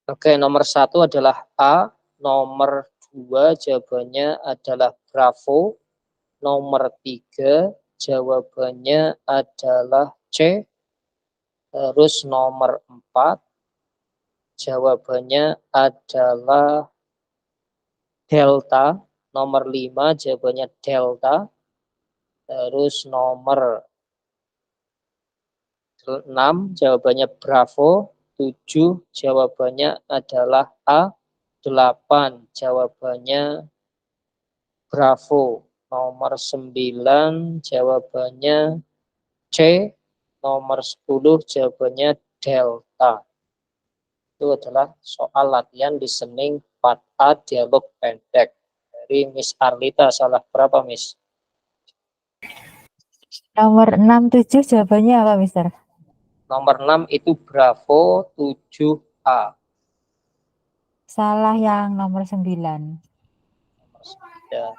Oke, nomor 1 adalah A, nomor 2 jawabannya adalah Bravo, nomor 3 jawabannya adalah C, terus nomor 4 jawabannya adalah Delta, nomor 5 jawabannya Delta, terus nomor 6 jawabannya Bravo, 7 jawabannya adalah A, 8 jawabannya Bravo, nomor 9 jawabannya C, nomor 10 jawabannya Delta. Itu adalah soal latihan listening part A dialog pendek dari Miss Arlita. Salah berapa, Miss? Nomor 6, 7 jawabannya apa, Mister? Nomor 6 itu Bravo, 7A. Salah yang nomor 9. Nomor 9.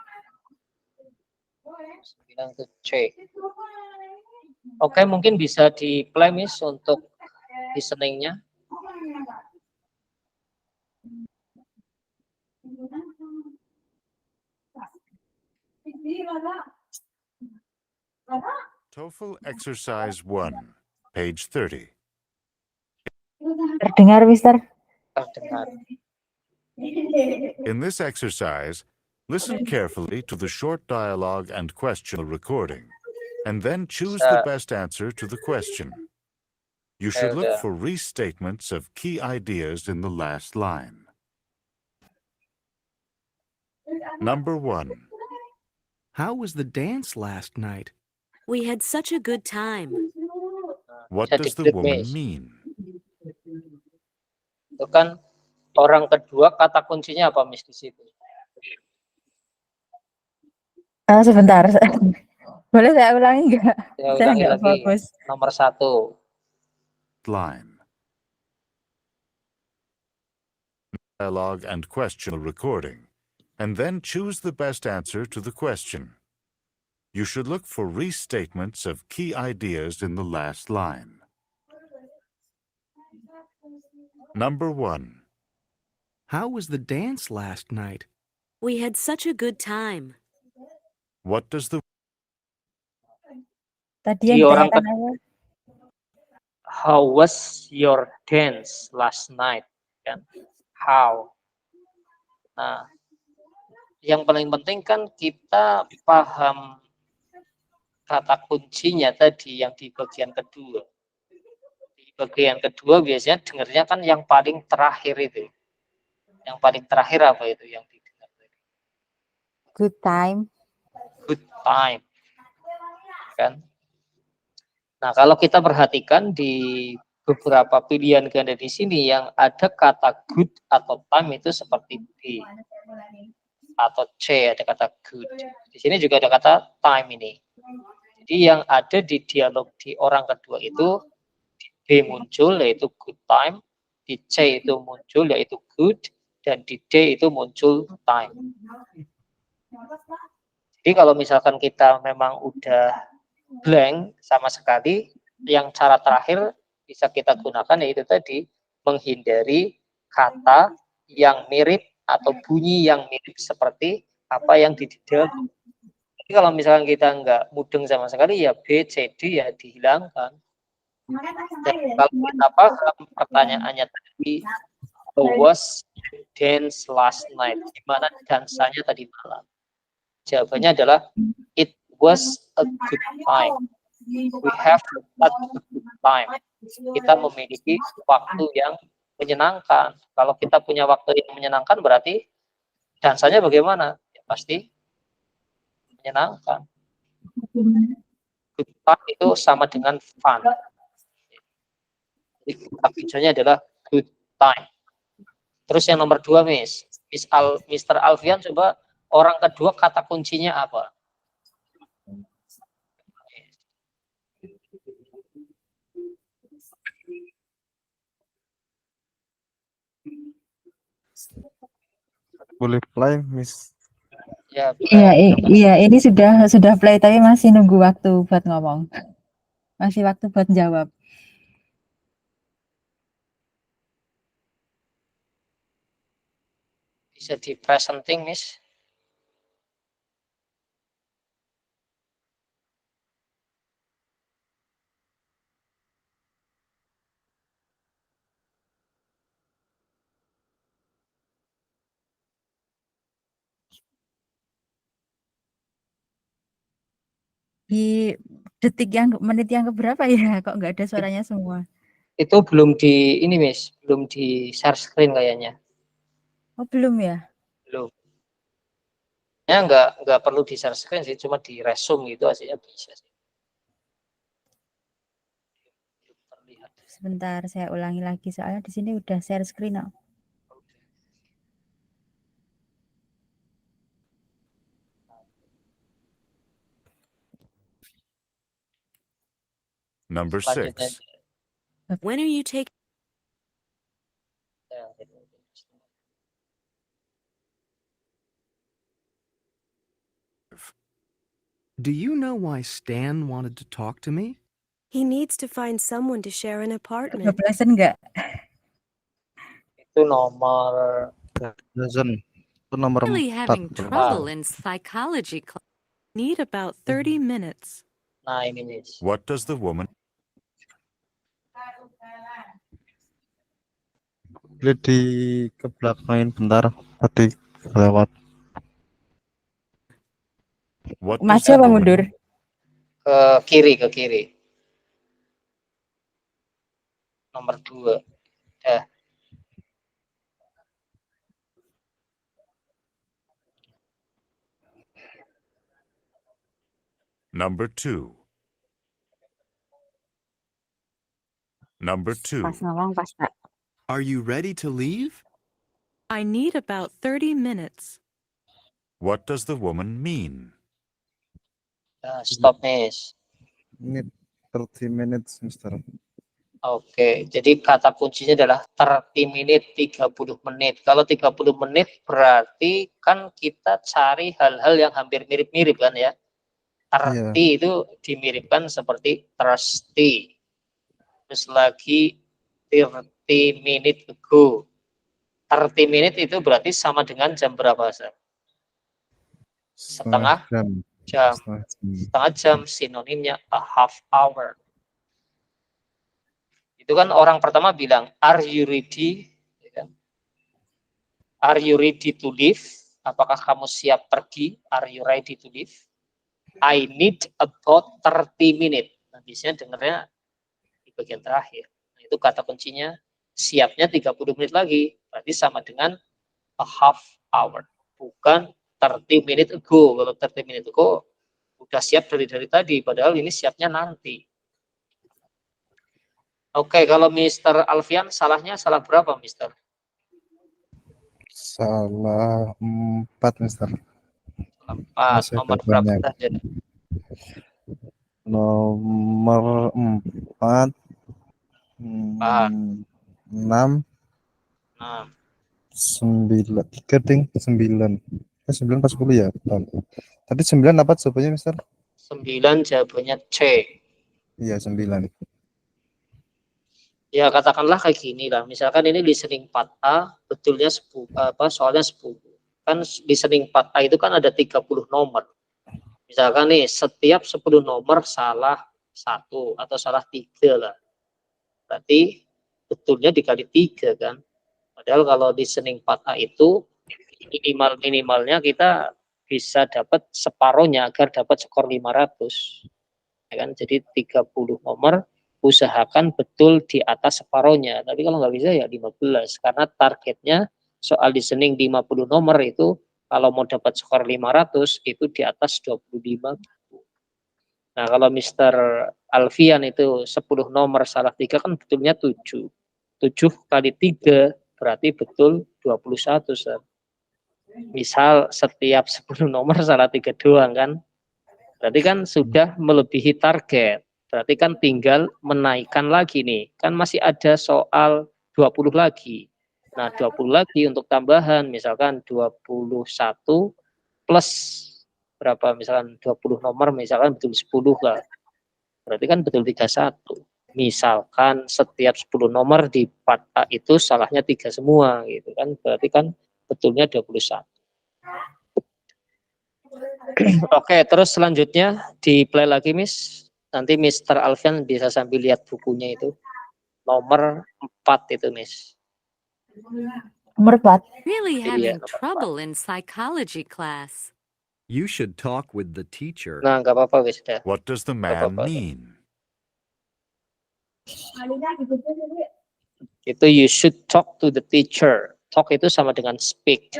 9 itu C. Oke, mungkin bisa di play, Miss, untuk listeningnya. TOEFL Exercise 1, page 30. Terdengar, Mister? Terdengar. In this exercise, listen carefully to the short dialogue and question recording, and then choose the best answer to the question. You should look for restatements of key ideas in the last line. Number 1. How was the dance last night? We had such a good time. What Bisa does the diklik, woman Miss. mean? Itu kan orang kedua, kata kuncinya apa, Miss, di situ? Sebentar. Boleh saya ulangi nggak? Ya, Saya ulangi nggak lagi. fokus. Nomor 1. Line. Dialogue and question recording, and then choose the best answer to the question. You should look for restatements of key ideas in the last line. Number 1. How was the dance last night? We had such a good time. What does the Tadi Di yang orang ditanyakan apa? How was your dance last night? Kan? How. Nah, yang paling penting kan kita paham kata kuncinya tadi yang di bagian kedua. Di bagian kedua biasanya dengarnya kan yang paling terakhir itu. Yang paling terakhir apa itu yang didengar? Good time. Good time. Kan? Nah, kalau kita perhatikan di beberapa pilihan ganda di sini yang ada kata good atau time itu seperti B atau C, ada kata good. Di sini juga ada kata time ini. Jadi yang ada di dialog di orang kedua itu di B muncul yaitu good time, di C itu muncul yaitu good, dan di D itu muncul time. Jadi kalau misalkan kita memang udah blank sama sekali, yang cara terakhir bisa kita gunakan yaitu tadi menghindari kata yang mirip atau bunyi yang mirip seperti apa yang di dalam. Jadi kalau misalkan kita nggak mudeng sama sekali ya B, C, D ya dihilangkan. Dan kalau kita paham pertanyaannya tadi, how was dance last night? Gimana dansanya tadi malam? Jawabannya adalah it was a good time. We have a good time. Kita memiliki waktu yang menyenangkan. Kalau kita punya waktu yang menyenangkan berarti dansanya bagaimana? Ya, pasti menyenangkan. Good time itu sama dengan fun. Jadi kata kuncinya adalah good time. Terus yang nomor 2, Mr. Alfian, coba orang kedua kata kuncinya apa? Boleh play, Miss? Ya, Iya, ini sudah play tapi masih nunggu waktu buat ngomong. Masih waktu buat jawab. Bisa di presenting, Miss. Di menit yang keberapa ya? Kok nggak ada suaranya semua? Itu belum di ini, Miss, belum di share screen kayaknya. Oh, belum ya? Belum. Ya nggak perlu di share screen sih, cuma di resume gitu hasilnya bisa sih. Terlihat. Sebentar, saya ulangi lagi soalnya di sini udah share screen. Oh. Number Selanjutnya. 6. When are you taking? Ya, Do you know why Stan wanted to talk to me? He needs to find someone to share an apartment. 12 enggak? itu nomor Dozen. Itu nomor Really 4. having Bro. trouble in psychology class. Need about 30 minutes. nah ini, Miss. What does the woman Lihat di ke belakangin bentar. Tadi lewat. what does Maju the apa woman mundur? Ke kiri. Nomor 2. Ya. Number 2. Number 2. Pas ngomong pas tak. Are you ready to leave? I need about 30 minutes. What does the woman mean? Nah, stop, Miss. Ini 30 minutes, Mister. Oke, jadi kata kuncinya adalah 30 menit, 30 menit. Kalau 30 menit berarti kan kita cari hal-hal yang hampir mirip-mirip kan ya. 30 itu dimiripkan seperti thirsty. Terus lagi 30 minute ago. 30 menit itu berarti sama dengan jam berapa, Sir? Setengah jam. Setengah jam sinonimnya a half hour. Itu kan orang pertama bilang, are you ready? Are you ready to leave? Apakah kamu siap pergi? Are you ready to leave? I need about 30 minutes. Nah, biasanya dengarnya di bagian terakhir. Nah, itu kata kuncinya, siapnya 30 menit lagi. Berarti sama dengan a half hour. Bukan 30 minutes ago. Kalau 30 minutes ago, udah siap dari tadi. Padahal ini siapnya nanti. Oke, kalau Mr. Alfian salahnya salah berapa, Mister? Salah 4, Mister. 4. Masih Nomor ada berapa banyak. saja? Nomor 4. 6. 6. 9. 3 ding. 9. 9 pas 10 ya. Tadi 9 apa jawabannya, Mister? 9 jawabannya C. Iya, 9. Ya katakanlah kayak gini lah. Misalkan ini listening part A betulnya 10, soalnya 10. Kan listening part A itu kan ada 30 nomor. Misalkan nih setiap 10 nomor salah 1 atau salah 3 lah. Berarti betulnya dikali 3 kan. Padahal kalau listening part A itu minimalnya kita bisa dapat separohnya agar dapat skor 500. Ya kan? Jadi 30 nomor usahakan betul di atas separohnya. Tapi kalau nggak bisa ya 15. Karena targetnya soal listening 50 nomor itu kalau mau dapat skor 500 itu di atas 25. Nah kalau Mr. Alfian itu 10 nomor salah 3 kan betulnya 7. 7 kali 3 berarti betul 21. Sir. Misal setiap 10 nomor salah 3 doang kan. Berarti kan sudah melebihi target. Berarti kan tinggal menaikkan lagi nih. Kan masih ada soal 20 lagi. Nah, 20 lagi untuk tambahan. Misalkan 21 plus berapa? Misalkan 20 nomor, misalkan betul 10 lah. Berarti kan betul 31. Misalkan setiap 10 nomor di part A itu salahnya 3 semua. Gitu kan. Berarti kan betulnya 21. Oke, terus selanjutnya di play lagi, Miss. Nanti Mr. Alfian bisa sambil lihat bukunya itu. Nomor 4 itu, Miss. Nomor 4. Really Iya, having nomor 4. trouble in psychology class. You should talk with the teacher. Nah, nggak apa-apa, wis dah. What does the Nggak man apa-apa. mean? Itu you should talk to the teacher. Talk itu sama dengan speak.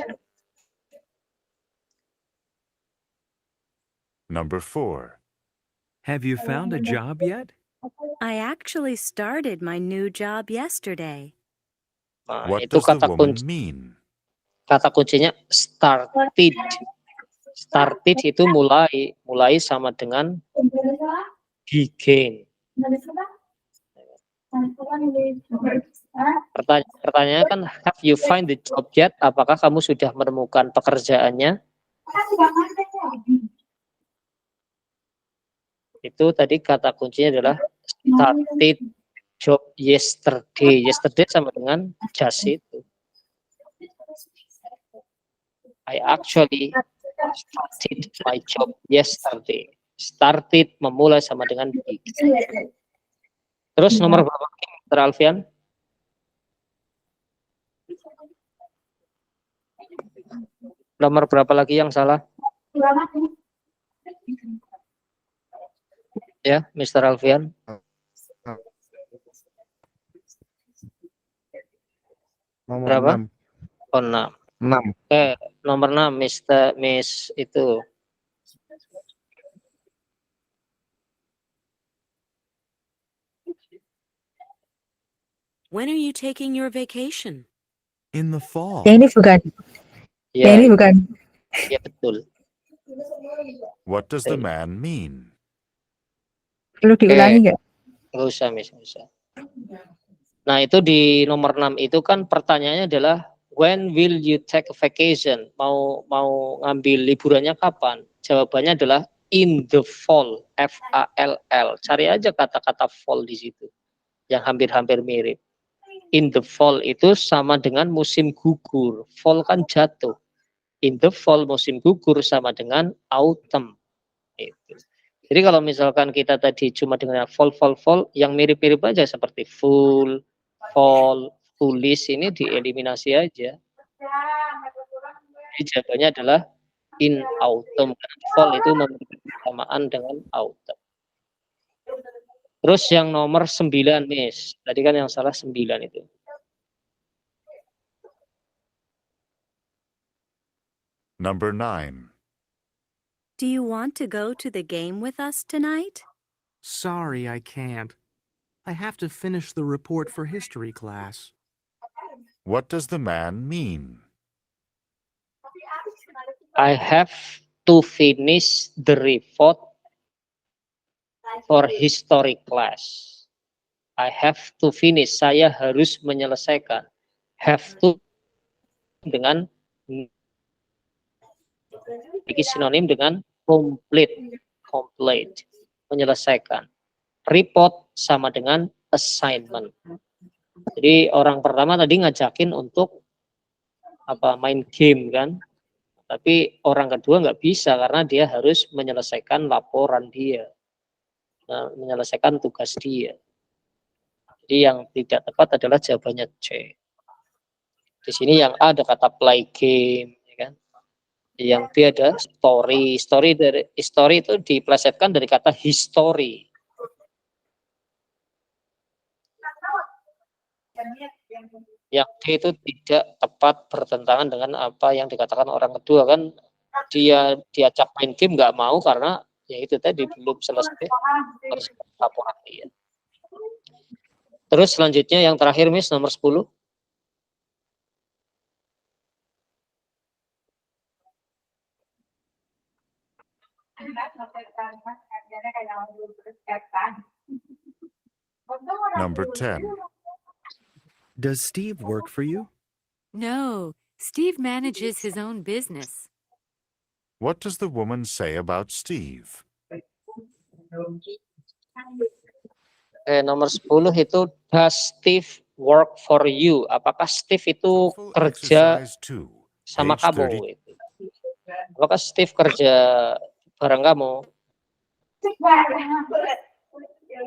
Number 4. Have you found a job yet? I actually started my new job yesterday. Nah, What itu does the kata woman kunci. mean? Kata kuncinya started. Started itu mulai sama dengan began. Pertanyaannya kan, have you find the job yet? Apakah kamu sudah menemukan pekerjaannya? Itu tadi kata kuncinya adalah started job yesterday. Yesterday sama dengan just itu. I actually started my job yesterday. Started memulai sama dengan began. Terus nomor berapa, Mr. Alfian? Nomor berapa lagi yang salah? Ya, Mr. Alfian. Nomor Berapa? 6. Oh, 6. 6. Oke, nomor 6, Miss itu. When are you taking your vacation? In the fall. Yang ini bukan. Yang Ya, ini bukan. ya betul. What does the man mean? Perlu diulangi nggak? Nggak usah, Miss. Nggak usah. Nah, itu di nomor 6 itu kan pertanyaannya adalah when will you take a vacation? Mau ngambil liburannya kapan? Jawabannya adalah in the fall, F-A-L-L. Cari aja kata-kata fall di situ yang hampir-hampir mirip. In the fall itu sama dengan musim gugur. Fall kan jatuh. In the fall musim gugur sama dengan autumn. Itu. Jadi kalau misalkan kita tadi cuma dengan fall, yang mirip-mirip aja seperti full, fall, foolish ini dieliminasi aja. Jadi jawabannya adalah in autumn. Fall itu memiliki kesamaan dengan autumn. Terus yang nomor 9, Miss. Tadi kan yang salah 9 itu. Number 9. Do you want to go to the game with us tonight? Sorry, I can't. I have to finish the report for history class. What does the man mean? I have to finish the report for history class. I have to finish. Saya harus menyelesaikan. Have to dengan sinonim dengan complete. Menyelesaikan. Report sama dengan assignment. Jadi orang pertama tadi ngajakin untuk main game kan. Tapi orang kedua nggak bisa karena dia harus menyelesaikan laporan dia. Menyelesaikan tugas dia. Jadi yang tidak tepat adalah jawabannya C. Di sini yang A ada kata play game, ya kan? Yang B ada story. Story itu diplesetkan dari kata history. Yang D itu tidak tepat, bertentangan dengan apa yang dikatakan orang kedua kan. Dia diajak main game nggak mau karena ya itu tadi belum selesai harus laporan dia. Terus selanjutnya yang terakhir, Miss, nomor 10. Number 10. Does Steve work for you? No, Steve manages his own business. What does the woman say about Steve? Nomor 10 itu does Steve work for you? Apakah Steve itu TOEFL kerja exercise 2. sama Page kamu. Apakah Steve kerja bareng kamu?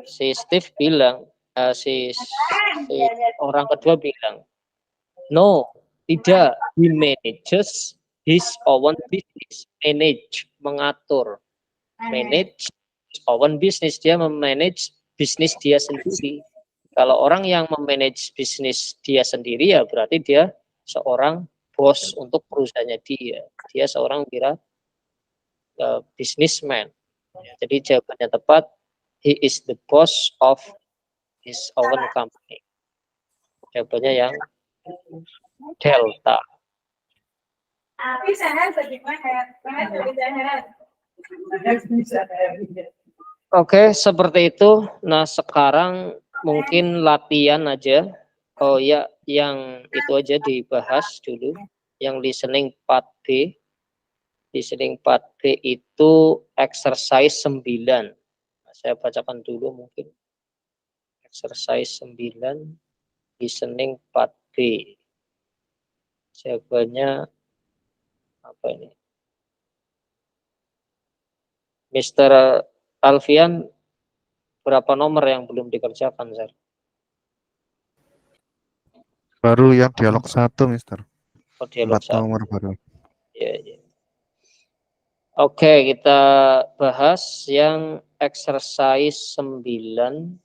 Si Steve bilang, si orang kedua bilang, no, tidak. He manages his own business. Manage, mengatur. Manage his own business. Dia memanage bisnis dia sendiri. Kalau orang yang memanage bisnis dia sendiri, ya berarti dia seorang bos untuk perusahaannya dia. Dia seorang businessman. Jadi jawabannya tepat, he is the boss of his own company. Jawabannya yang delta. Oke, seperti itu. Nah, sekarang mungkin latihan aja. Oh ya, yang itu aja dibahas dulu. Yang listening part B. Listening part B itu exercise 9. Nah, saya bacakan dulu mungkin. Exercise 9. Listening part B. Jawabannya apa ini? Mr. Alfian, berapa nomor yang belum dikerjakan, Sir? Baru yang dialog 1, Mister. Oh, dialog 4 nomor baru. Ya, ya. Oke, kita bahas yang exercise 9.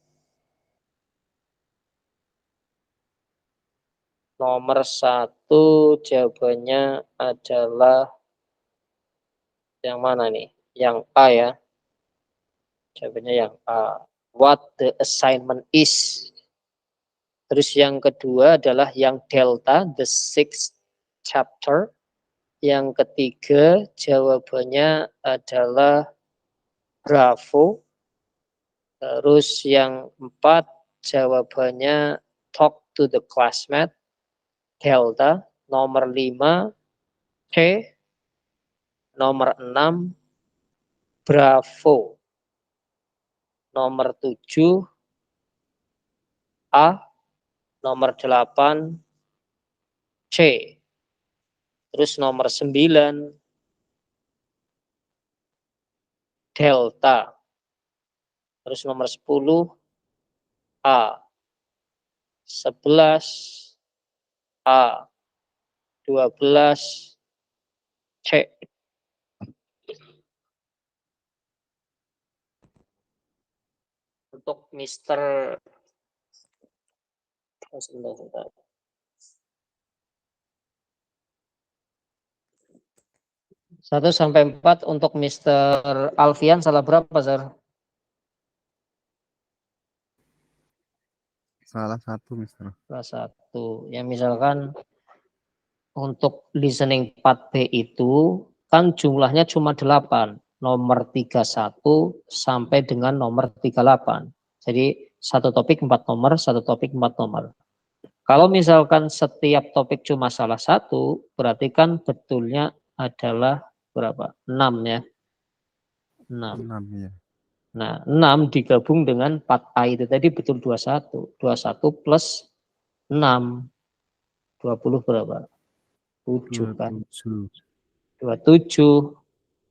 Nomor 1 jawabannya adalah yang mana nih? Yang A ya. Jawabannya yang A. What the assignment is. Terus yang kedua adalah yang delta, the sixth chapter. Yang ketiga jawabannya adalah bravo. Terus yang 4 jawabannya talk to the classmate, delta. Nomor 5 C. Nomor 6 bravo. Nomor 7 A. Nomor 8 C. Terus nomor 9 delta. Terus nomor 10 A. 11 A. 12 C. Untuk Mr. 1 sampai 4 untuk Mr. Alfian salah berapa, Sir? Salah 1, Mister. Salah 1. Ya misalkan untuk listening part B itu kan jumlahnya cuma 8. Nomor 31 sampai dengan nomor 38. Jadi satu topik 4 nomor, satu topik 4 nomor. Kalau misalkan setiap topik cuma salah 1, berarti kan betulnya adalah berapa? 6 ya. 6. 6 ya. Nah, 6 digabung dengan 4A itu tadi betul 21. 21 plus 6. 20 berapa? 7 kan. 27.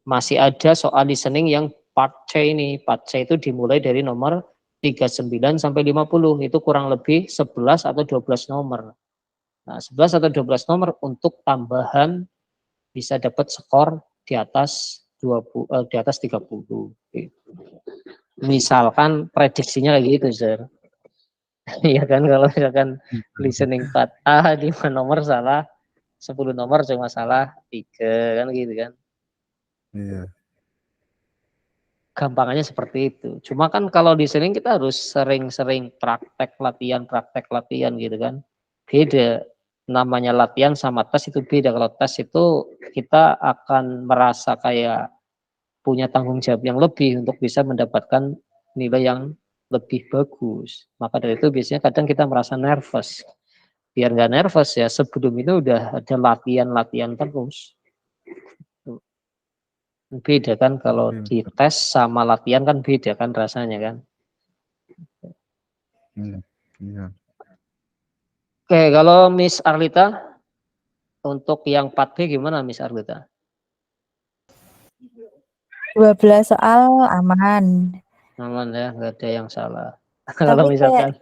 Masih ada soal listening yang part C ini. Part C itu dimulai dari nomor 39 sampai 50. Itu kurang lebih 11 atau 12 nomor. Nah, 11 atau 12 nomor untuk tambahan bisa dapat skor di atas 20, di atas 30. Misalkan prediksinya lagi itu, Sir. Iya kan, kalau misalkan listening part A 5 nomor salah, 10 nomor cuma salah 3 kan gitu kan. Iya. Gampangannya seperti itu. Cuma kan kalau listening kita harus sering-sering praktek latihan gitu kan. Beda. Namanya latihan sama tes itu beda. Kalau tes itu kita akan merasa kayak punya tanggung jawab yang lebih untuk bisa mendapatkan nilai yang lebih bagus. Maka dari itu biasanya kadang kita merasa nervous. Biar nggak nervous ya sebelum itu udah ada latihan terus. Beda kan kalau di tes sama latihan kan beda kan rasanya kan. Iya. Oke, kalau Miss Arlita? untuk yang 4B gimana Miss Arlita? 12 soal aman. Aman ya, nggak ada yang salah. Tapi Kalau misalkan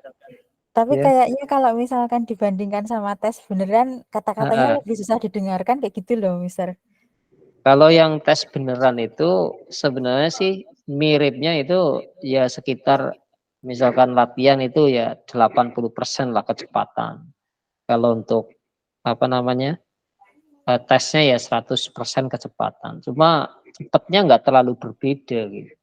Tapi ya, kayaknya kalau misalkan dibandingkan sama tes beneran kata-katanya heeh. lebih susah didengarkan kayak gitu loh, Mister. Kalau yang tes beneran itu sebenarnya sih miripnya itu ya sekitar misalkan latihan itu ya 80% lah kecepatan. Kalau untuk apa namanya tesnya ya 100% kecepatan. Cuma cepatnya nggak terlalu berbeda gitu.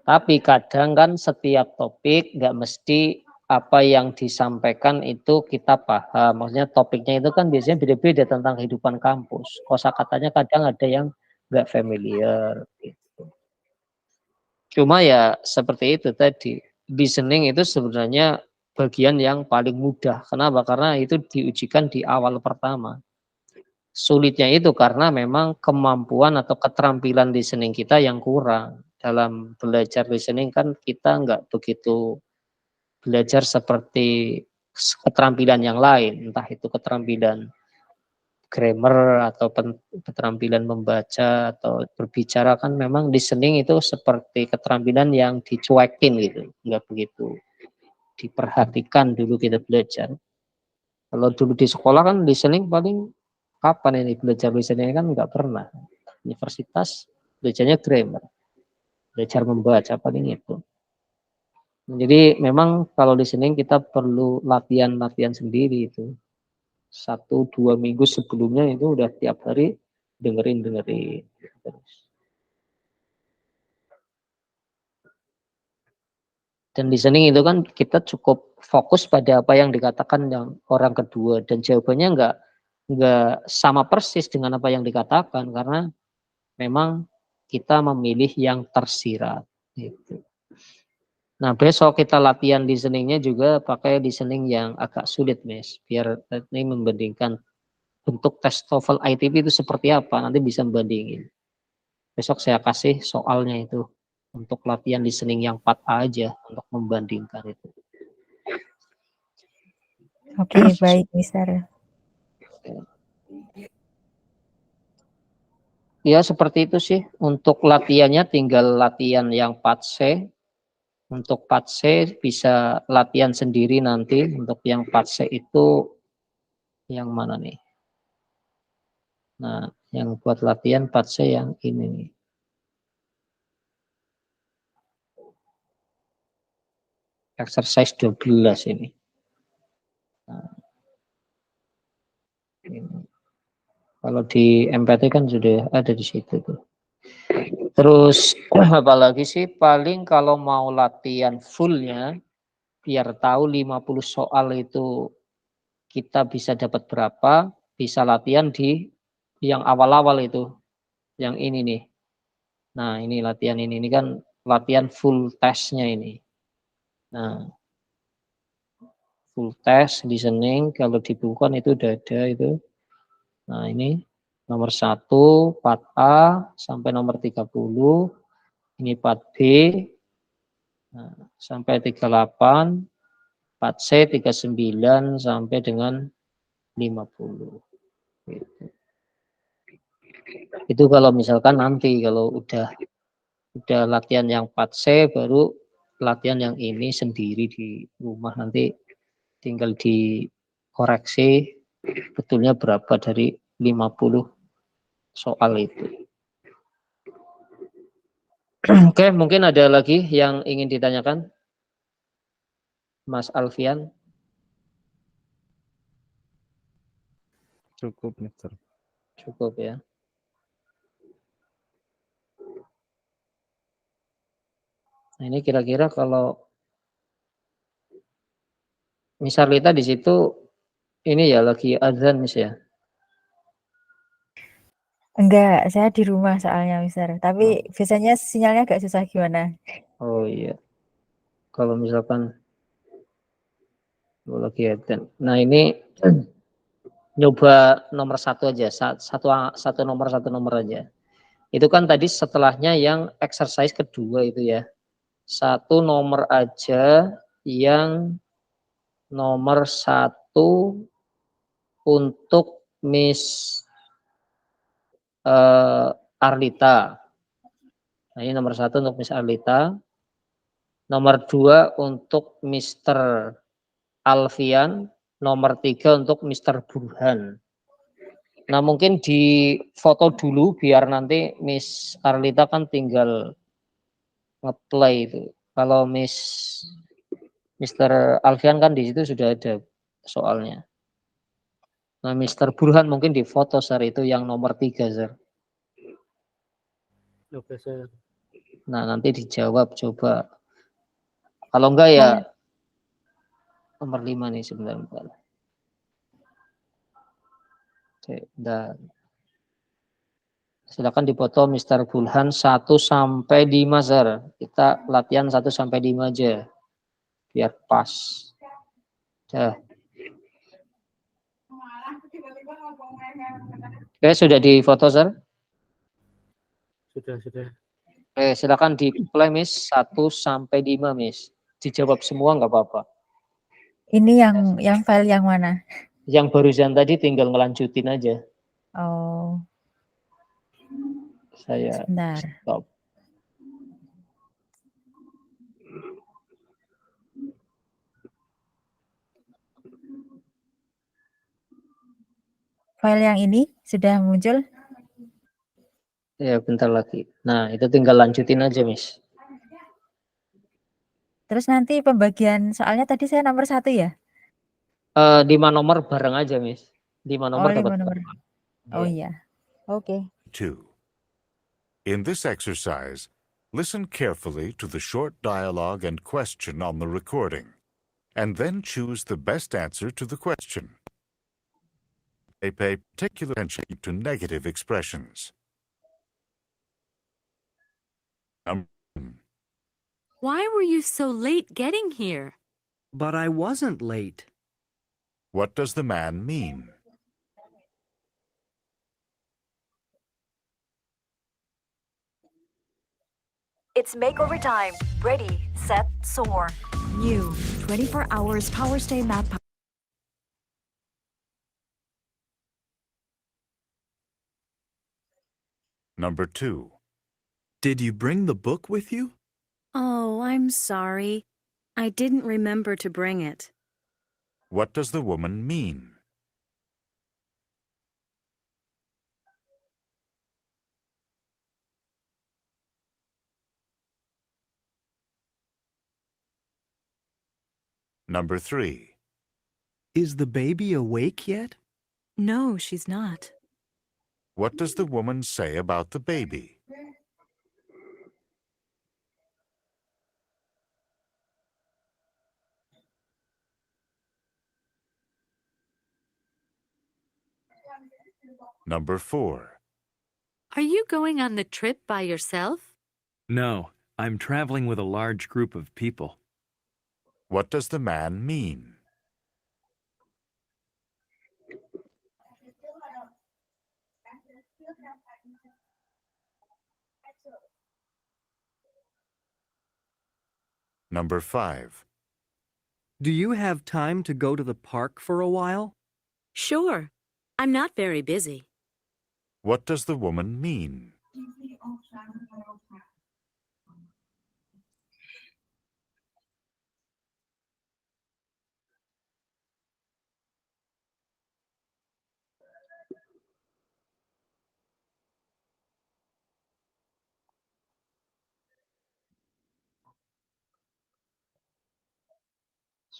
Tapi kadang kan setiap topik nggak mesti apa yang disampaikan itu kita paham. Maksudnya topiknya itu kan biasanya beda-beda tentang kehidupan kampus. Kosakatanya kadang ada yang nggak familiar. Gitu. Cuma ya seperti itu tadi. Listening itu sebenarnya bagian yang paling mudah. Kenapa? Karena itu diujikan di awal pertama. Sulitnya itu karena memang kemampuan atau keterampilan listening kita yang kurang. Dalam belajar listening kan kita nggak begitu belajar seperti keterampilan yang lain, entah itu keterampilan grammar atau keterampilan membaca atau berbicara, kan memang listening itu seperti keterampilan yang dicuekin gitu, nggak begitu diperhatikan dulu kita belajar. Kalau dulu di sekolah kan listening paling kapan ini belajar listening kan nggak pernah. Universitas belajarnya grammar, belajar membaca paling itu. Jadi memang kalau listening kita perlu latihan-latihan sendiri itu. 1-2 minggu sebelumnya itu udah tiap hari dengerin terus. Dan listening itu kan kita cukup fokus pada apa yang dikatakan yang orang kedua dan jawabannya nggak sama persis dengan apa yang dikatakan karena memang kita memilih yang tersirat. Gitu. Nah, besok kita latihan listeningnya juga pakai listening yang agak sulit, Mas. Biar ini membandingkan bentuk tes TOEFL ITP itu seperti apa, nanti bisa membandingin. Besok saya kasih soalnya itu untuk latihan listening yang 4A aja untuk membandingkan itu. Oke, baik, Mister. Ya, seperti itu sih. Untuk latihannya tinggal latihan yang 4C. Untuk 4C bisa latihan sendiri nanti. Untuk yang 4C itu yang mana nih? Nah, yang buat latihan 4C yang ini nih. Exercise 12 ini. Nah, ini. Kalau di MPT kan sudah ada di situ tuh. Terus apalagi sih paling kalau mau latihan fullnya biar tahu 50 soal itu kita bisa dapat berapa, bisa latihan di yang awal-awal itu. Yang ini nih. Nah, ini latihan ini kan latihan full testnya ini. Nah, full test listening kalau di buku kan itu udah ada itu. Nah, ini nomor 1 4A sampai nomor 30. Ini 4B. Nah, sampai 38, 4C 39 sampai dengan 50. Gitu. Itu kalau misalkan nanti kalau udah latihan yang 4C baru latihan yang ini sendiri di rumah nanti tinggal dikoreksi betulnya berapa dari 50 soal itu. Oke, mungkin ada lagi yang ingin ditanyakan? Mas Alfian? Cukup, Mister. Cukup ya. Nah, ini kira-kira kalau Miss Arlita di situ ini ya lagi azan Miss ya? Enggak, saya di rumah soalnya, Mister. Tapi biasanya sinyalnya agak susah gimana? Oh iya. Kalau misalkan lagi azan. Nah ini nyoba nomor 1 aja, satu nomor aja. Itu kan tadi setelahnya yang exercise kedua itu ya. 1 nomor aja yang nomor 1 untuk Miss Arlita. Nah, ini nomor 1 untuk Miss Arlita. Nomor 2 untuk Mr. Alfian. Nomor 3 untuk Mr. Burhan. Nah, mungkin di foto dulu biar nanti Miss Arlita kan tinggal ngeplay itu. Kalau Mr. Alfian kan di situ sudah ada soalnya. Nah, Mr. Burhan mungkin di foto Sir itu yang nomor 3 Sir. Oke, Sir. Nah, nanti dijawab coba. Kalau enggak ya nomor 5 nih sebentar. Oke, dan silakan dipoto Mr. Burhan 1 sampai 5 Sir. Kita latihan 1 sampai 5 aja. Biar pas. Dah. Oke, sudah di foto Sir? Sudah. Oke, silakan di play Miss 1 sampai 5 Miss. Dijawab semua nggak apa-apa. Ini yang file yang mana? Yang barusan tadi tinggal ngelanjutin aja. Oh, Saya sebentar. stop. File yang ini sudah muncul? Ya, bentar lagi. Nah, itu tinggal lanjutin aja, Miss. Terus nanti pembagian soalnya tadi saya nomor 1 ya? 5 nomor bareng aja, Miss. 5 nomor 5 dapat nomor. berapa? Oh Iya. iya. Oke. 2. In this exercise, listen carefully to the short dialogue and question on the recording, and then choose the best answer to the question. Pay particular attention to negative expressions. Why were you so late getting here? But I wasn't late. What does the man mean? It's makeover time. Ready, set, soar. New 24 hours Power Stay Map. Number 2. Did you bring the book with you? Oh, I'm sorry. I didn't remember to bring it. What does the woman mean? Number 3. Is the baby awake yet? No, she's not. What does the woman say about the baby? Number 4. Are you going on the trip by yourself? No, I'm traveling with a large group of people. What does the man mean? Number 5. Do you have time to go to the park for a while? Sure. I'm not very busy. What does the woman mean?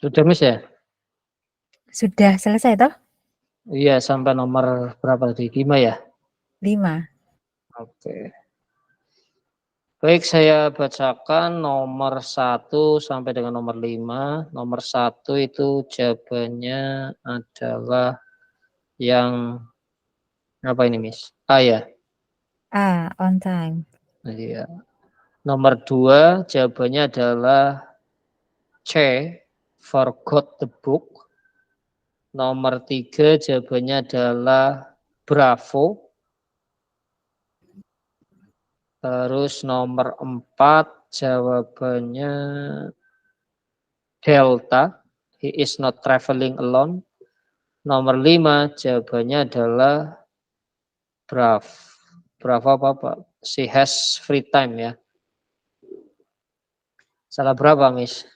Sudah, Miss ya? Sudah selesai toh? Iya, sampai nomor berapa tadi? 5 ya? 5. Oke. Baik, saya bacakan nomor 1 sampai dengan nomor 5. Nomor 1 itu jawabannya adalah yang apa ini, Miss? A ya? A, on time. Iya. Nomor 2 jawabannya adalah C, forgot the book. Nomor 3 jawabannya adalah bravo. Terus nomor 4 jawabannya delta. He is not traveling alone. Nomor 5 jawabannya adalah brave. Brave apa Pak? She has free time ya. Salah berapa, Miss?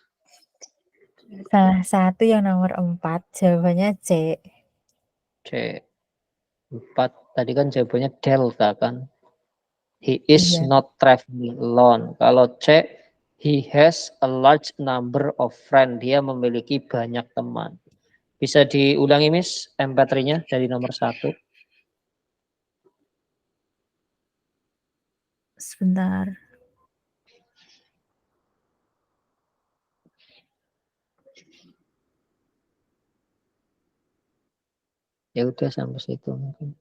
Salah satu yang nomor 4, jawabannya C. C. 4. Tadi kan jawabannya delta kan. He is Iya. not traveling alone. Kalau C, he has a large number of friends. Dia memiliki banyak teman. Bisa diulangi, Miss, MP3-nya dari nomor 1. Sebentar. Ya udah sampai situ mungkin.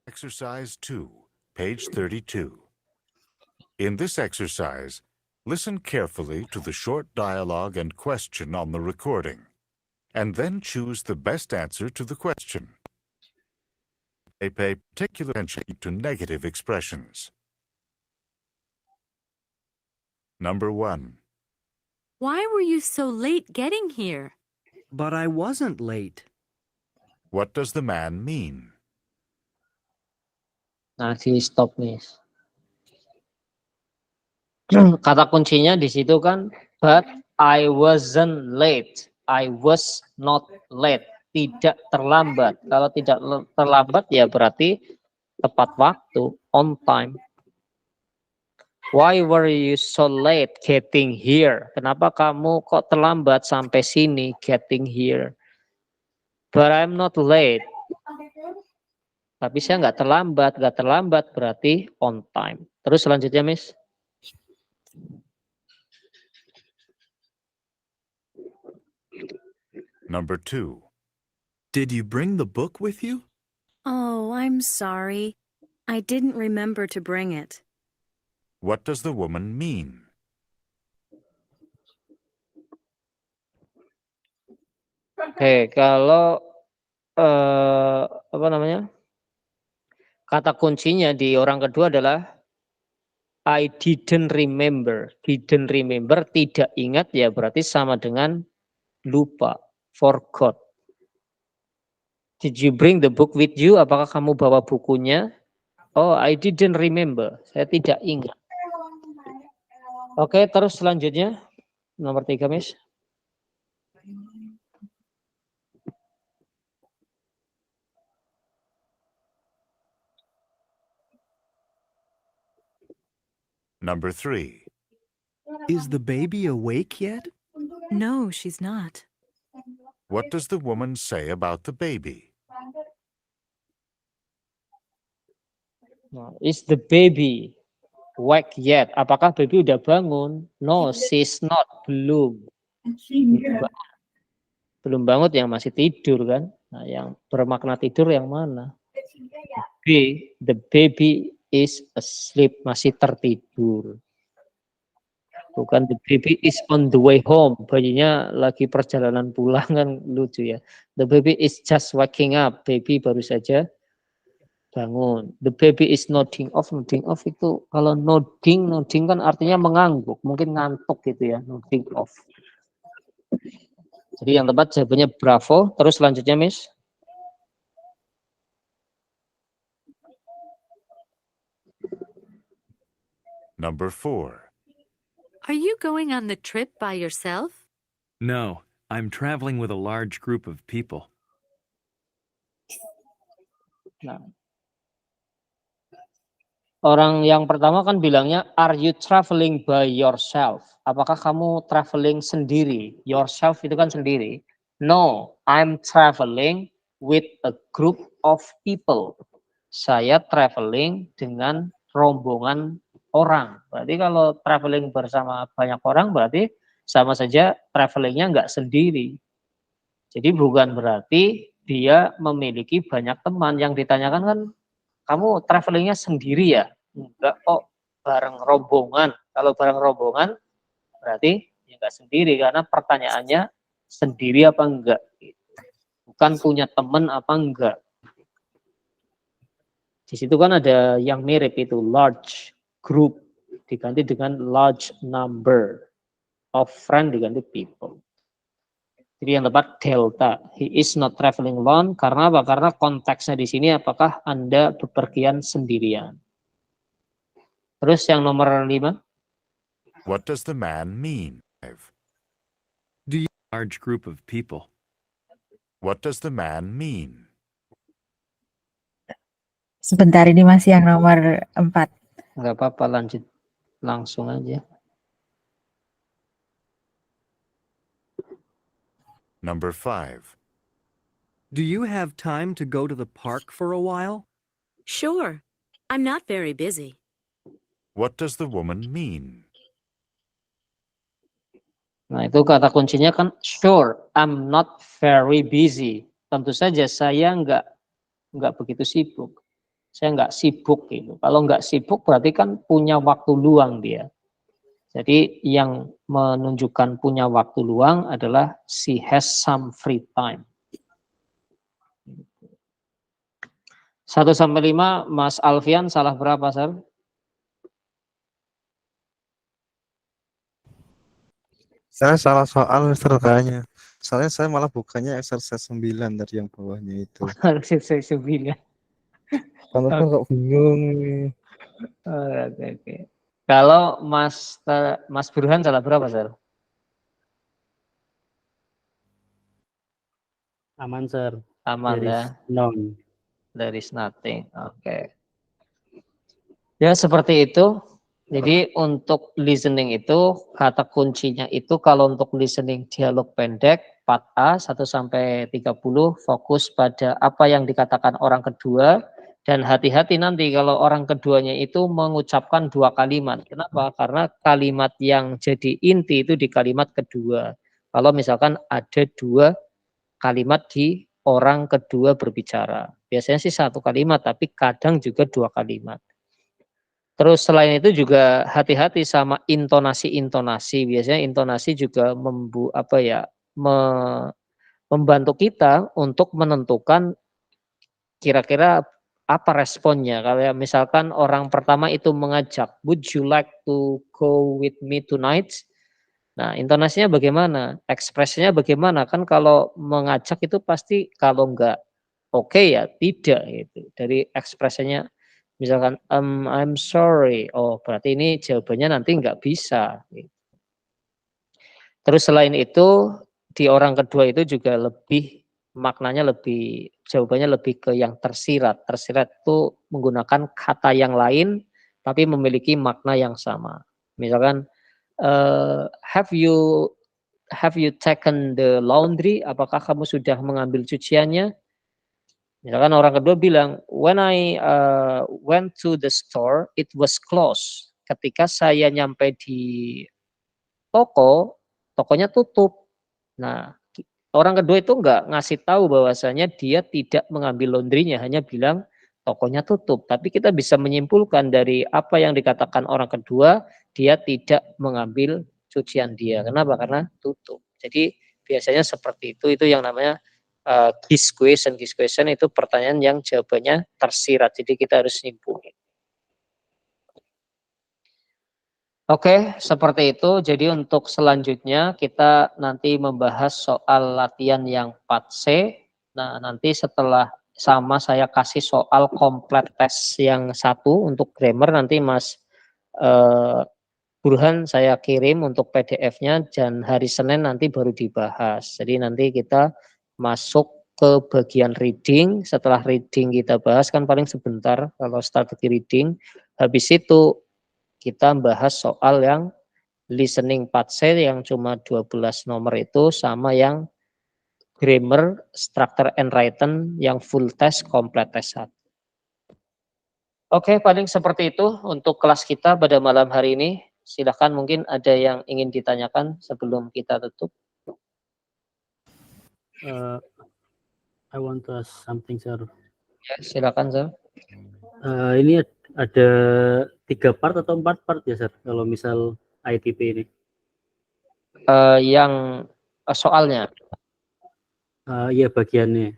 Exercise 2, page 32. In this exercise, listen carefully to the short dialogue and question on the recording, and then choose the best answer to the question. Pay particular attention to negative expressions. Number 1. Why were you so late getting here? But I wasn't late. What does the man mean? Nah, di stop, Miss. Kata kuncinya di situ kan, but I wasn't late. I was not late. Tidak terlambat. Kalau tidak terlambat ya berarti tepat waktu, on time. Why were you so late getting here? Kenapa kamu kok terlambat sampai sini, getting here? But I'm not late. Tapi saya nggak terlambat berarti on time. Terus selanjutnya, Miss. Number 2. Did you bring the book with you? Oh, I'm sorry. I didn't remember to bring it. What does the woman mean? Oke, kalau apa namanya? Kata kuncinya di orang kedua adalah I didn't remember. Didn't remember, tidak ingat ya berarti sama dengan lupa, forgot. Did you bring the book with you? Apakah kamu bawa bukunya? Oh, I didn't remember. Saya tidak ingat. Oke, terus selanjutnya nomor 3, Miss. Number 3. Is the baby awake yet? No, she's not. What does the woman say about the baby? Is the baby awake yet? Apakah baby udah bangun? No, she's not. Belum. Belum bangun yang masih tidur kan? Nah, yang bermakna tidur yang mana? B, the baby is asleep, masih tertidur. Bukan the baby is on the way home, bayinya lagi perjalanan pulang kan lucu ya. The baby is just waking up, baby baru saja bangun. The baby is nodding off itu kalau nodding kan artinya mengangguk, mungkin ngantuk gitu ya, nodding off. Jadi yang tepat jawabannya bravo. Terus selanjutnya, Miss. Number 4. Are you going on the trip by yourself? No, I'm traveling with a large group of people. Nah, orang yang pertama kan bilangnya, are you traveling by yourself? Apakah kamu traveling sendiri? Yourself itu kan sendiri. No, I'm traveling with a group of people. Saya traveling dengan rombongan orang. Berarti kalau traveling bersama banyak orang berarti sama saja travelingnya nggak sendiri. Jadi bukan berarti dia memiliki banyak teman. Yang ditanyakan kan, kamu travelingnya sendiri ya? Enggak kok, bareng rombongan. Kalau bareng rombongan berarti ya enggak sendiri, karena pertanyaannya sendiri apa enggak. Bukan punya teman apa enggak. Di situ kan ada yang mirip itu, large group diganti dengan large number of friend diganti people. Jadi yang tepat delta. He is not traveling alone. Karena apa? Karena konteksnya di sini apakah Anda bepergian sendirian. Terus yang nomor 5. What does the man mean? Large group of people. What does the man mean? Sebentar, ini masih yang nomor 4. Nggak apa-apa, lanjut langsung aja. Number 5. Do you have time to go to the park for a while? Sure. I'm not very busy. What does the woman mean? Nah, itu kata kuncinya kan sure, I'm not very busy. Tentu saja saya nggak begitu sibuk. Saya nggak sibuk gitu. Kalau nggak sibuk berarti kan punya waktu luang dia. Jadi yang menunjukkan punya waktu luang adalah she has some free time. 1-5, Mas Alfian salah berapa, Sir? Saya salah soal Mister kayaknya. Soalnya saya malah bukannya exercise 9 dari yang bawahnya itu. Saya 9. Pantasnya kok bingung nih. Oke. Kalau Mas Burhan salah berapa, Sir? Aman, Sir. Aman There ya. is none. There is nothing. Oke. Ya seperti itu. Jadi untuk listening itu kata kuncinya itu kalau untuk listening dialog pendek 4A 1-30 fokus pada apa yang dikatakan orang kedua dan hati-hati nanti kalau orang keduanya itu mengucapkan 2 kalimat. Kenapa? Karena kalimat yang jadi inti itu di kalimat kedua. Kalau misalkan ada 2 kalimat di orang kedua berbicara. Biasanya sih 1 kalimat tapi kadang juga 2 kalimat. Terus selain itu juga hati-hati sama intonasi-intonasi. Biasanya intonasi juga membantu kita untuk menentukan kira-kira apa responnya. Kalau misalkan orang pertama itu mengajak, would you like to go with me tonight? Nah, intonasinya bagaimana? Ekspresinya bagaimana? Kan kalau mengajak itu pasti kalau enggak oke ya tidak gitu. Dari ekspresinya misalkan I'm sorry, oh berarti ini jawabannya nanti nggak bisa. Terus selain itu di orang kedua itu juga lebih maknanya jawabannya lebih ke yang tersirat. Tersirat itu menggunakan kata yang lain tapi memiliki makna yang sama. Misalkan have you taken the laundry? Apakah kamu sudah mengambil cuciannya? Misalkan orang kedua bilang, when I went to the store, it was closed. Ketika saya nyampe di tokonya tutup. Nah, orang kedua itu enggak ngasih tahu bahwasanya dia tidak mengambil laundrynya, hanya bilang tokonya tutup. Tapi kita bisa menyimpulkan dari apa yang dikatakan orang kedua, dia tidak mengambil cucian dia. Kenapa? Karena tutup. Jadi biasanya seperti itu yang namanya quiz question itu pertanyaan yang jawabannya tersirat. Jadi kita harus nyimpulin. Oke, seperti itu. Jadi untuk selanjutnya kita nanti membahas soal latihan yang 4C. Nah, nanti setelah saya kasih soal komplit tes yang 1 untuk grammar, nanti Mas Burhan saya kirim untuk PDF-nya dan hari Senin nanti baru dibahas. Jadi nanti kita masuk ke bagian reading. Setelah reading kita bahas kan paling sebentar kalau strategi reading. Habis itu kita bahas soal yang listening 4C yang cuma 12 nomor itu sama yang grammar, structure and written yang full test, komplit test 1. Oke, paling seperti itu untuk kelas kita pada malam hari ini. Silakan mungkin ada yang ingin ditanyakan sebelum kita tutup. I want to ask something, Sir. Ya, silakan, Sir. Ini ada 3 part atau 4 part ya, Sir? Kalau misal ITP ini? Soalnya? Iya, bagiannya.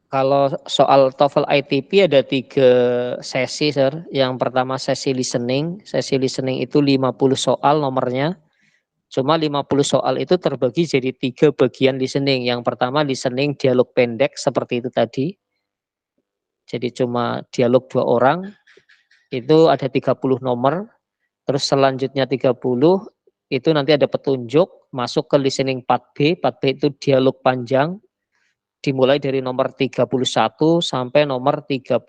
Kalau soal TOEFL ITP ada 3 sesi, Sir. Yang pertama sesi listening. Sesi listening itu 50 soal nomornya. Cuma 50 soal itu terbagi jadi 3 bagian listening. Yang pertama listening dialog pendek seperti itu tadi. Jadi cuma dialog 2 orang. Itu ada 30 nomor. Terus selanjutnya 30 itu nanti ada petunjuk masuk ke listening 4B. 4B itu dialog panjang. Dimulai dari nomor 31 sampai nomor 38.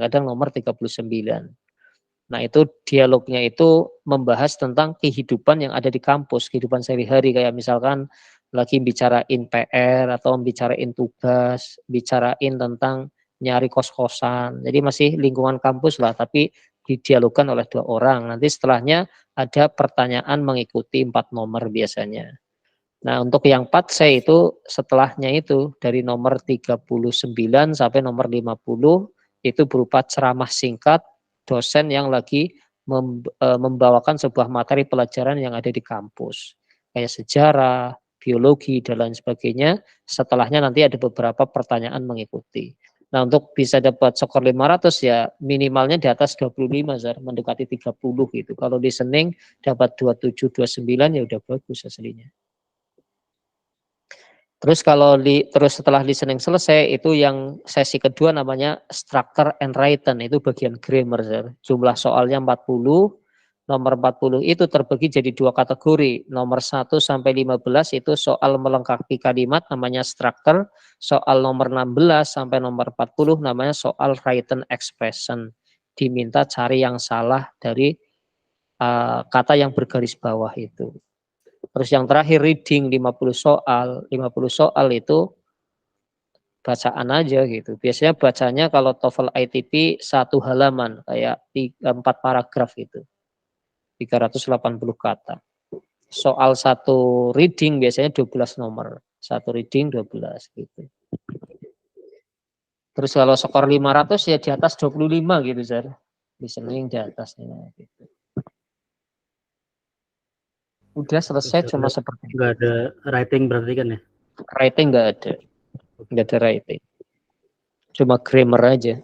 Kadang nomor 39. Nah itu dialognya itu membahas tentang kehidupan yang ada di kampus, kehidupan sehari-hari kayak misalkan lagi bicarain PR atau bicarain tugas, bicarain tentang nyari kos-kosan. Jadi masih lingkungan kampus lah, tapi didialogkan oleh 2 orang. Nanti setelahnya ada pertanyaan mengikuti 4 nomor biasanya. Nah untuk yang 4C itu setelahnya itu dari nomor 39 sampai nomor 50 itu berupa ceramah singkat dosen yang lagi membawakan sebuah materi pelajaran yang ada di kampus. Kayak sejarah, biologi, dan lain sebagainya. Setelahnya nanti ada beberapa pertanyaan mengikuti. Nah untuk bisa dapat skor 500 ya minimalnya di atas 25, Zar, mendekati 30 gitu. Kalau listening dapat 27, 29 ya udah bagus aslinya. Terus kalau terus setelah listening selesai itu yang sesi kedua namanya structure and written, itu bagian grammar. Jumlah soalnya 40, nomor 40 itu terbagi jadi 2 kategori. Nomor 1 sampai 15 itu soal melengkapi kalimat namanya structure, soal nomor 16 sampai nomor 40 namanya soal written expression. Diminta cari yang salah dari kata yang bergaris bawah itu. Terus yang terakhir reading 50 soal itu bacaan aja gitu. Biasanya bacanya kalau TOEFL ITP 1 halaman kayak 4 paragraf gitu. 380 kata. Soal 1 reading biasanya 12 nomor. 1 reading 12 gitu. Terus kalau skor 500 ya di atas 25 gitu, Zar. Listening di atasnya gitu. Udah selesai cuma seperti itu. Nggak ada writing berarti kan ya? Writing nggak ada. Nggak ada writing. Cuma grammar aja.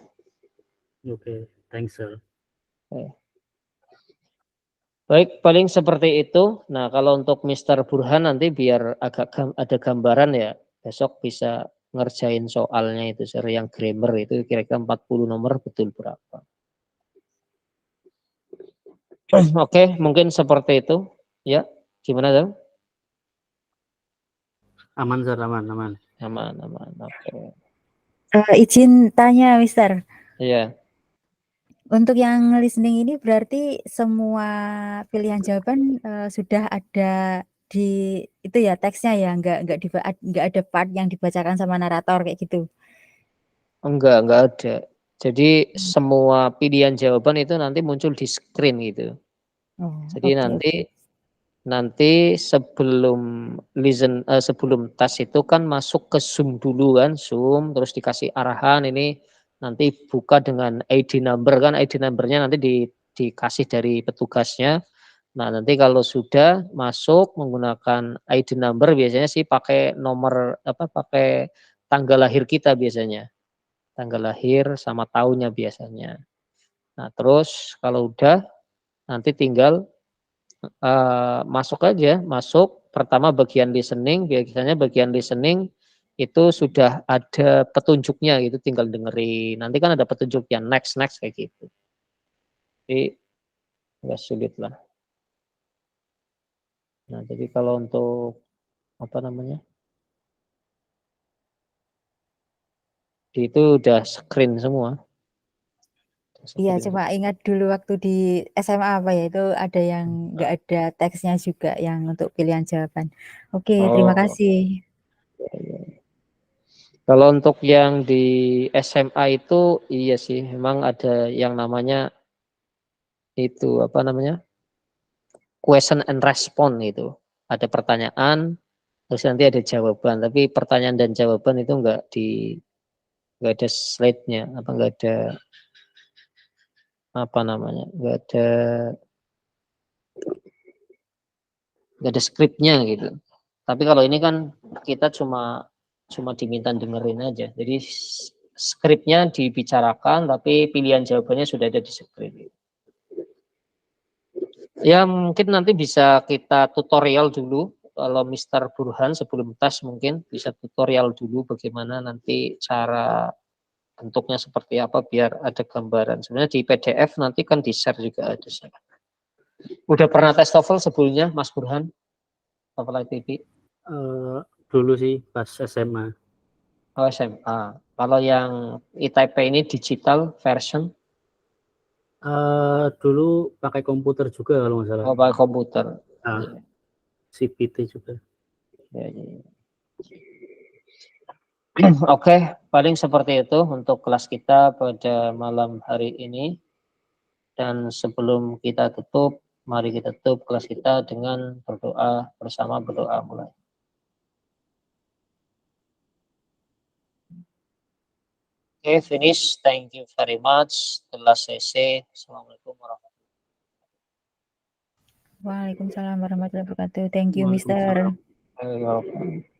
Oke, thanks sir. Baik, paling seperti itu. Nah, kalau untuk Mr. Burhan nanti biar agak ada gambaran ya. Besok bisa ngerjain soalnya itu, Sir, yang grammar itu kira-kira 40 nomor betul berapa. Oke, mungkin seperti itu. Ya, gimana, Sir? Aman sir, aman. Aman. Oke. Izin tanya, Mister. Iya. Untuk yang listening ini berarti semua pilihan jawaban sudah ada di itu ya teksnya ya, nggak ada part yang dibacakan sama narator kayak gitu. Enggak ada. Jadi semua pilihan jawaban itu nanti muncul di screen gitu. Jadi nanti sebelum sebelum tes itu kan masuk ke Zoom dulu kan, Zoom terus dikasih arahan ini nanti buka dengan ID number kan, ID numbernya nanti dikasih dari petugasnya. Nah nanti kalau sudah masuk menggunakan ID number biasanya sih pakai nomor pakai tanggal lahir kita biasanya, tanggal lahir sama tahunnya biasanya. Nah terus kalau udah nanti tinggal masuk pertama bagian listening, biasanya bagian listening itu sudah ada petunjuknya gitu, tinggal dengerin. Nanti kan ada petunjuknya next kayak gitu. Jadi nggak sulit lah. Nah jadi kalau untuk itu udah screen semua. Iya, cuma ingat dulu waktu di SMA itu ada yang nggak ada teksnya juga yang untuk pilihan jawaban. Oke, terima kasih. Kalau untuk yang di SMA itu iya sih, memang ada yang namanya itu question and response itu. Ada pertanyaan, terus nanti ada jawaban. Tapi pertanyaan dan jawaban itu nggak ada slide-nya, nggak ada nggak ada skripnya gitu. Tapi kalau ini kan kita cuma diminta dengerin aja. Jadi skripnya dibicarakan, tapi pilihan jawabannya sudah ada di skrip. Ya mungkin nanti bisa kita tutorial dulu. Kalau Mr. Burhan sebelum tes mungkin bisa tutorial dulu bagaimana nanti cara bentuknya seperti apa biar ada gambaran. Sebenarnya di PDF nanti kan di-share juga ada. Udah pernah tes TOEFL sebelumnya, Mas Burhan? TOEFL ITB? Dulu sih pas SMA. Oh, SMA. Kalau yang ITP ini digital version? Dulu pakai komputer juga kalau nggak salah. Oh, pakai komputer. CPT juga. Ya, ya. Oke, paling seperti itu untuk kelas kita pada malam hari ini. Dan sebelum kita tutup, mari kita tutup kelas kita dengan berdoa bersama, berdoa mulai. Okay, finish. Thank you very much. The last essay. Assalamualaikum warahmatullahi Waalaikumsalam warahmatullahi wabarakatuh. Thank you, Mister. wabarakatuh.